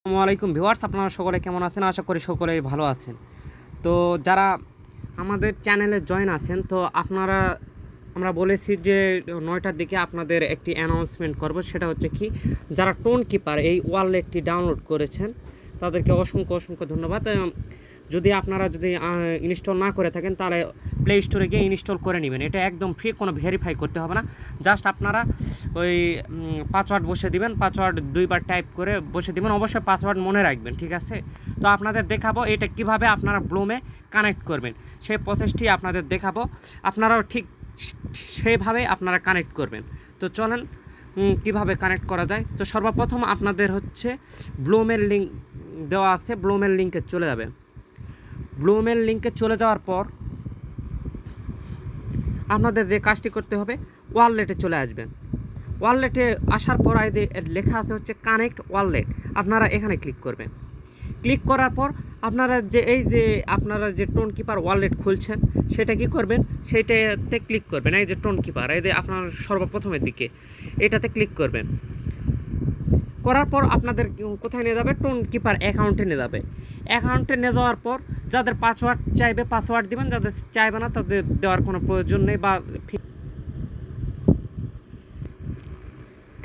আসসালামু আলাইকুম ভিউয়ার্স, আপনারা সকলে কেমন আছেন? আশা করি সকলেই ভালো আছেন। তো যারা আমাদের চ্যানেলে জয়েন আছেন, তো আমরা বলেছি যে 9টার দিকে আপনাদের একটি অ্যানাউন্সমেন্ট করব। সেটা হচ্ছে কি, যারা টোন কিপার এই ওয়ালেটটি ডাউনলোড করেছেন তাদেরকে অসংখ্য ধন্যবাদ। যদি আপনারা ইনস্টল না করে থাকেন তাহলে প্লে স্টোরে গিয়ে ইনস্টল করে নেবেন। এটা একদম ফ্রি, কোনো ভেরিফাই করতে হবে না। জাস্ট আপনারা ওই পাসওয়ার্ড বসে দিবেন, পাসওয়ার্ড 2বার টাইপ করে বসে দিবেন। অবশ্যই পাসওয়ার্ড মনে রাখবেন, ঠিক আছে? তো আপনাদের দেখাবো এটা কিভাবে আপনারা ব্লুমে কানেক্ট করবেন, সেই প্রসেসটি আপনাদের দেখাবো। আপনারাও ঠিক সেইভাবে আপনারা কানেক্ট করবেন। তো চলেন কিভাবে কানেক্ট করা যায়। তো সর্বপ্রথম আপনাদের হচ্ছে ব্লুমের লিঙ্ক দেওয়া আছে, ব্লুমের লিঙ্কে চলে যাবেন। ব্লুমের লিঙ্কে চলে যাওয়ার পর আপনাদের যে কাজটি করতে হবে, ওয়ালেটে চলে আসবেন। ওয়ালেটে আসার পর যে লেখা আছে হচ্ছে কানেক্ট ওয়ালেট, আপনারা এখানে ক্লিক করবেন। ক্লিক করার পর আপনারা আপনারা যে টোন কিপার ওয়ালেট খুলছেন সেটা কি করবেন, সেইটাতে ক্লিক করবেন। এই যে টোন কিপার, এই যে আপনার সর্বপ্রথমের দিকে এটাতে ক্লিক করবেন। করার পর আপনাদের কোথায় নিয়ে যাবে, টোন কিপার অ্যাকাউন্টে নিয়ে যাবে। অ্যাকাউন্টে নিয়ে যাওয়ার পর যাদের পাসওয়ার্ড চাইবে পাসওয়ার্ড দিবেন, যাদের চাইবে না তাদের দেওয়ার কোনো প্রয়োজন নেই।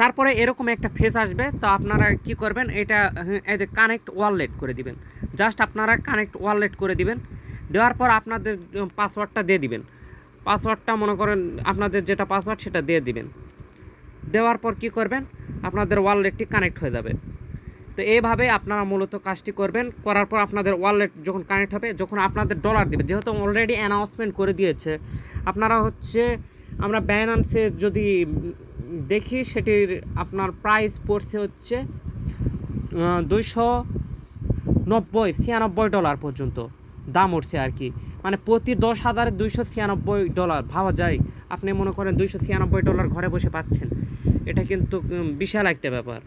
তারপরে এরকম একটা ফেস আসবে। তো আপনারা কি করবেন, এটা এই যে কানেক্ট ওয়ালেট করে দিবেন। জাস্ট আপনারা কানেক্ট ওয়ালেট করে দিবেন। দেওয়ার পর আপনাদের পাসওয়ার্ডটা দিয়ে দিবেন। পাসওয়ার্ডটা মনে করেন আপনাদের যেটা পাসওয়ার্ড সেটা দিয়ে দিবেন। দেওয়ার পর কি করবেন, আপনাদের ওয়ালেটটি কানেক্ট হয়ে যাবে। তো এইভাবে আপনারা মূলত কাজটি করবেন। করার পর আপনাদের ওয়ালেট যখন কানেক্ট হবে, যখন আপনাদের ডলার দেবে, যেহেতু অলরেডি অ্যানাউন্সমেন্ট করে দিয়েছে, আপনারা আমরা বাইন্যান্সে যদি দেখি সেটির আপনার প্রাইস পড়ছে হচ্ছে $296 পর্যন্ত দাম উঠছে আর কি। মানে প্রতি 10,000 $296। ভাবা যায়, আপনি মনে করেন $296 ঘরে বসে পাচ্ছেন। এটা কিন্তু বিশাল একটা ব্যাপার।